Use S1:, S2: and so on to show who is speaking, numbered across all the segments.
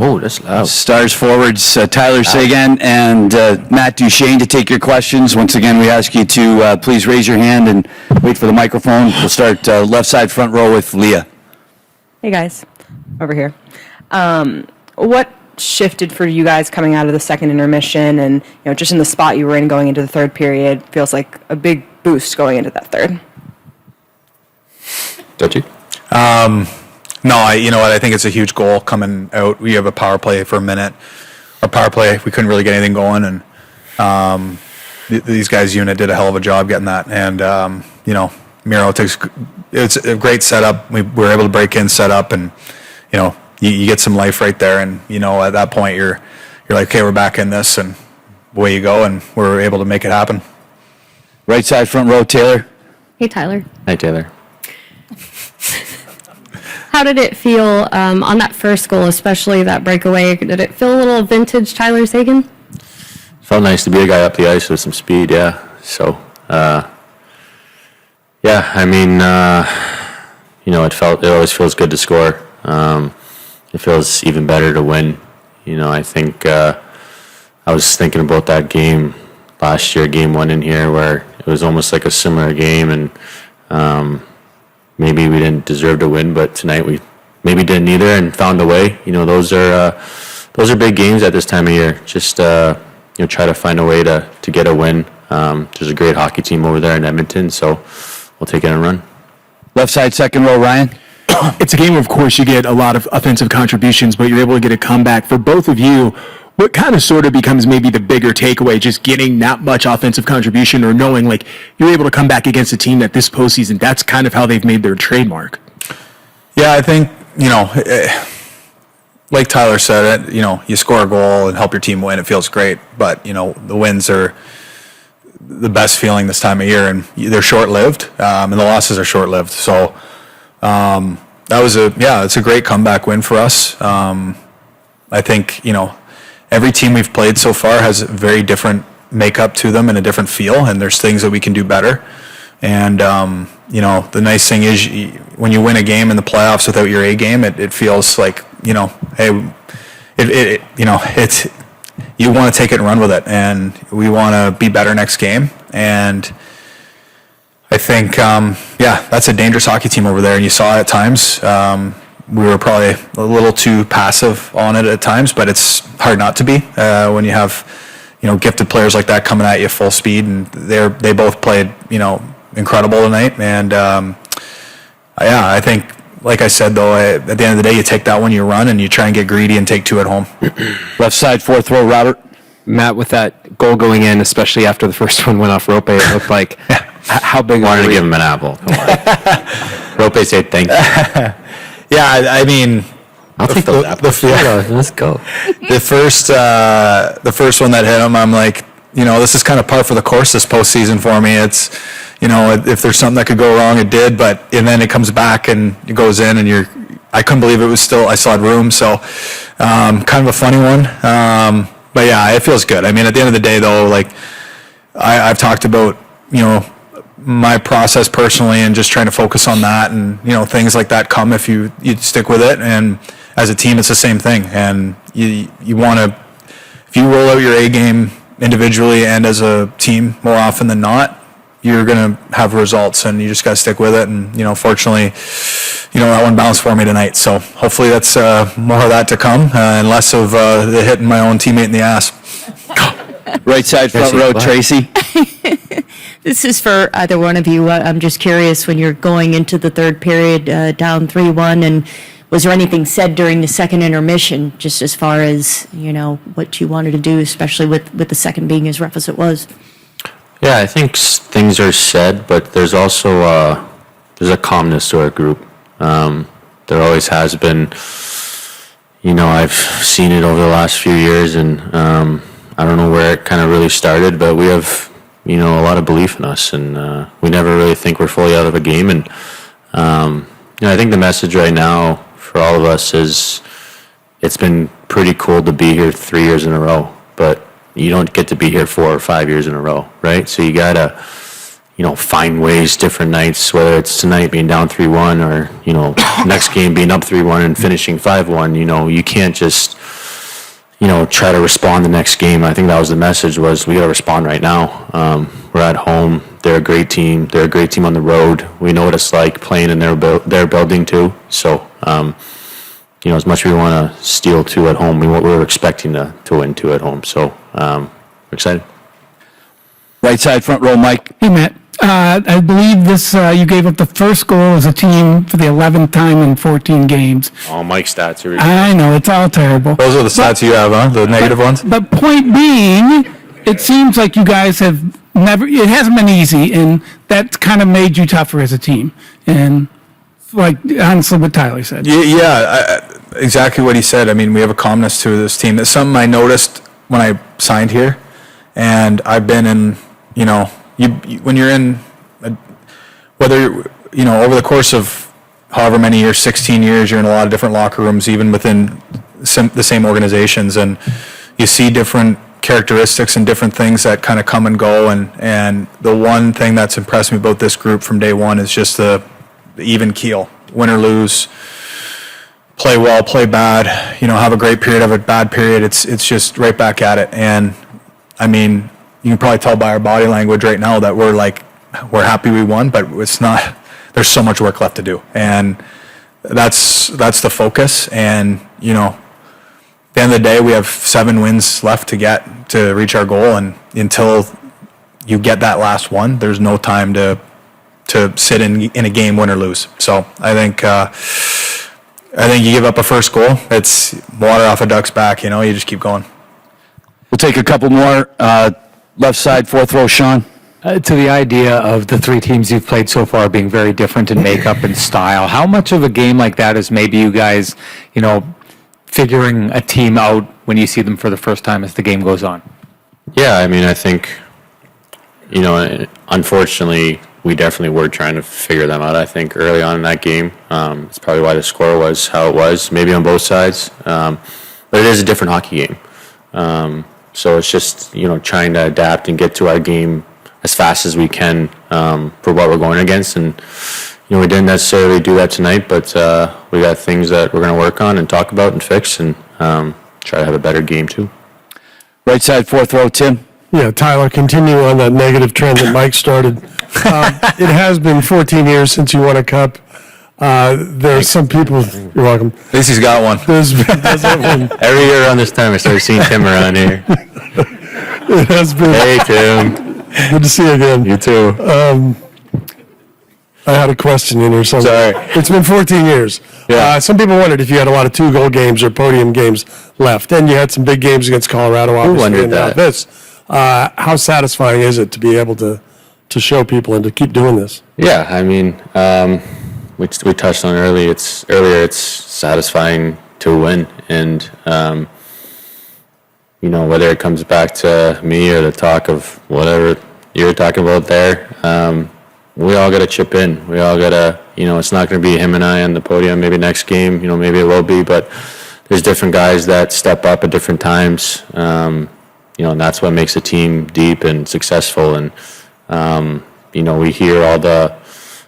S1: Oh, that's loud.
S2: Stars forwards Tyler Seguin and Matt Duchene to take your questions. Once again, we ask you to please raise your hand and wait for the microphone. We'll start left side front row with Leah.
S3: Hey guys, over here. What shifted for you guys coming out of the second intermission, and just in the spot you were in going into the third period feels like a big boost going into that third?
S1: Don't you?
S4: No, you know what? I think it's a huge goal coming out. We have a power play for a minute. Our power play, we couldn't really get anything going, and these guys' unit did a hell of a job getting that. And Miro it's a great setup. We were able to break in, set up, and you get some life right there. And at that point, you're like, okay, we're back in this, and away you go. And we're able to make it happen.
S2: Right side front row, Taylor.
S5: Hey, Tyler.
S1: Hi, Taylor.
S5: How did it feel on that first goal, especially that breakaway? Did it feel a little vintage Tyler Seguin?
S1: Felt nice to be a guy up the ice with some speed, yeah. So, I mean, it always feels good to score. It feels even better to win. I think I was thinking about that game last year, game 1 in here, where it was almost like a similar game, and maybe we didn't deserve to win, but tonight we maybe didn't either and found a way. Those are big games at this time of year. Just try to find a way to get a win. There's a great hockey team over there in Edmonton, so we'll take it and run.
S2: Left side second row, Ryan.
S6: It's a game where, of course, you get a lot of offensive contributions, but you're able to get a comeback. For both of you, what kind of sort of becomes maybe the bigger takeaway, just getting that much offensive contribution, or knowing like you're able to come back against a team that this postseason, that's kind of how they've made their trademark?
S4: Yeah, I think, like Tyler said, you score a goal and help your team win, it feels great. But, the wins are the best feeling this time of year, and they're short-lived, and the losses are short-lived. So it's a great comeback win for us. I think, every team we've played so far has a very different makeup to them and a different feel, and there's things that we can do better. And, the nice thing is when you win a game in the playoffs without your A game, it feels like, hey, it's, you want to take it and run with it, and we want to be better next game. And I think, that's a dangerous hockey team over there, and you saw it at times. We were probably a little too passive on it at times, but it's hard not to be when you have, gifted players like that coming at you full speed, and they both played, incredible tonight. And I think, like I said, though, at the end of the day, you take that one, you run, and you try and get greedy and take 2 at home.
S2: Left side fourth row, Robert.
S7: Matt, with that goal going in, especially after the first one went off Rope, it looked like how big?
S1: Wanted to give him an apple. Come on. Rope said thank you.
S4: Yeah, I mean,
S1: I'll take those apples. Let's go.
S4: The first one that hit him, I'm like, this is kind of par for the course this postseason for me. It's, if there's something that could go wrong, it did, and then it comes back and it goes in, and I couldn't believe I still had room. So, kind of a funny one. But yeah, it feels good. I mean, at the end of the day, though, like I've talked about, my process personally, and just trying to focus on that, and things like that come if you stick with it. And as a team, it's the same thing. And you want to, if you roll out your A game individually and as a team more often than not, you're going to have results, and you just got to stick with it. And fortunately, that one bounced for me tonight. So hopefully that's more of that to come, and less of the hitting my own teammate in the ass.
S2: Right side front row, Tracy.
S8: This is for either one of you. I'm just curious, when you're going into the third period down 3-1, and was there anything said during the second intermission, just as far as, what you wanted to do, especially with the second being as rough as it was?
S1: Yeah, I think things are said, but there's also there's a calmness to our group. There always has been. I've seen it over the last few years, and I don't know where it kind of really started, but we have a lot of belief in us, and we never really think we're fully out of a game. And I think the message right now for all of us is it's been pretty cool to be here 3 years in a row, but you don't get to be here 4 or 5 years in a row, right? So you gotta find ways different nights, whether it's tonight being down 3-1 or, next game being up 3-1 and finishing 5-1. You can't just, try to respond the next game. I think that was the message, was we got to respond right now. We're at home. They're a great team. They're a great team on the road. We know what it's like playing in their building too. So, as much as we want to steal 2 at home, we're expecting to win 2 at home. So, we're excited.
S2: Right side, front row, Mike.
S9: Hey, Matt. I believe this, you gave up the first goal as a team for the 11th time in 14 games.
S1: All Mike's stats are.
S9: I know, it's all terrible.
S4: Those are the stats you have, huh? The negative ones?
S9: But point being, it seems like you guys have it hasn't been easy, and that's kind of made you tougher as a team. And like, honestly, what Tyler said.
S4: Exactly what he said. I mean, we have a calmness to this team. That's something I noticed when I signed here, and I've been in, when you're in, over the course of however many years, 16 years, you're in a lot of different locker rooms, even within the same organizations, and you see different characteristics and different things that kind of come and go, and the one thing that's impressed me about this group from day one is just the even keel. Win or lose, play well, play bad, have a great period, have a bad period, it's just right back at it. And I mean, you can probably tell by our body language right now that we're happy we won, but it's not, there's so much work left to do. And that's the focus. And, at the end of the day, we have 7 wins left to reach our goal. And until you get that last one, there's no time to sit in a game, win or lose. So I think you give up a first goal, it's water off a duck's back, you just keep going.
S2: We'll take a couple more. Left side, fourth row, Sean.
S7: To the idea of the 3 teams you've played so far being very different in makeup and style, how much of a game like that is maybe you guys, figuring a team out when you see them for the first time as the game goes on?
S1: Yeah, I mean, I think, unfortunately, we definitely were trying to figure them out, I think, early on in that game. It's probably why the score was how it was, maybe on both sides. But it is a different hockey game. So it's just, trying to adapt and get to our game as fast as we can for what we're going against. And, we didn't necessarily do that tonight, but we got things that we're going to work on and talk about and fix and try to have a better game too.
S2: Right side, fourth row, Tim.
S10: Yeah, Tyler, continue on that negative trend that Mike started. It has been 14 years since you won a cup. There's some people, you're welcome.
S4: At least he's got one.
S1: Every year around this time, I started seeing Tim around here.
S10: It has been.
S1: Hey, Tim.
S10: Good to see you again.
S1: You too.
S10: I had a question in here somewhere.
S1: Sorry.
S10: It's been 14 years.
S1: Yeah.
S10: Some people wondered if you had a lot of 2-goal games or podium games left. And you had some big games against Colorado, obviously.
S1: wondered
S10: and now
S1: that?
S10: this. How satisfying is it to be able to show people and to keep doing this?
S1: Yeah, I mean, we touched on earlier. It's satisfying to win, and whether it comes back to me or the talk of whatever you were talking about there, we all got to chip in. We all got to, it's not going to be him and I on the podium. Maybe next game, maybe it will be, but there's different guys that step up at different times. And that's what makes a team deep and successful. And we hear all the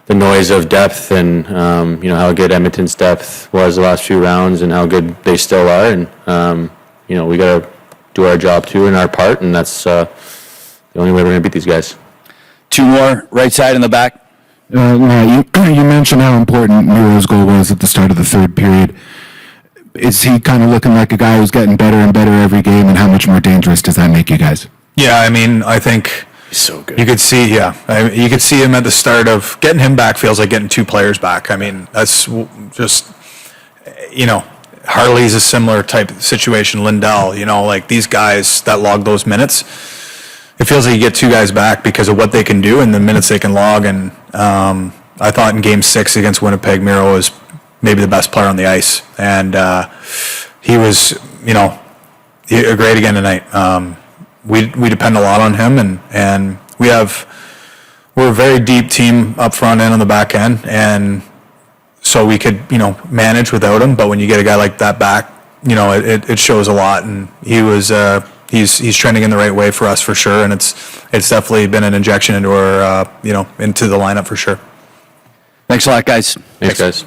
S1: noise of depth and how good Edmonton's depth was the last few rounds and how good they still are. And we got to do our job too and our part, and that's the only way we're going to beat these guys.
S2: 2 more, right side in the back.
S11: You mentioned how important Miro's goal was at the start of the third period. Is he kind of looking like a guy who's getting better and better every game, and how much more dangerous does that make you guys?
S4: Yeah, I mean, I think
S1: He's so good.
S4: you could see, you could see him at the start of getting him back feels like getting 2 players back. I mean, that's just, Harley's a similar type situation. Lindell, like these guys that log those minutes. It feels like you get 2 guys back because of what they can do and the minutes they can log. And I thought in Game 6 against Winnipeg, Miro was maybe the best player on the ice, and he was, great again tonight. We depend a lot on him, and we're a very deep team up front and on the back end, and so we could manage without him. But when you get a guy like that back, it shows a lot, and he was he's trending in the right way for us for sure, and it's definitely been an injection into our into the lineup for sure.
S2: Thanks a lot, guys.
S1: Thanks, guys.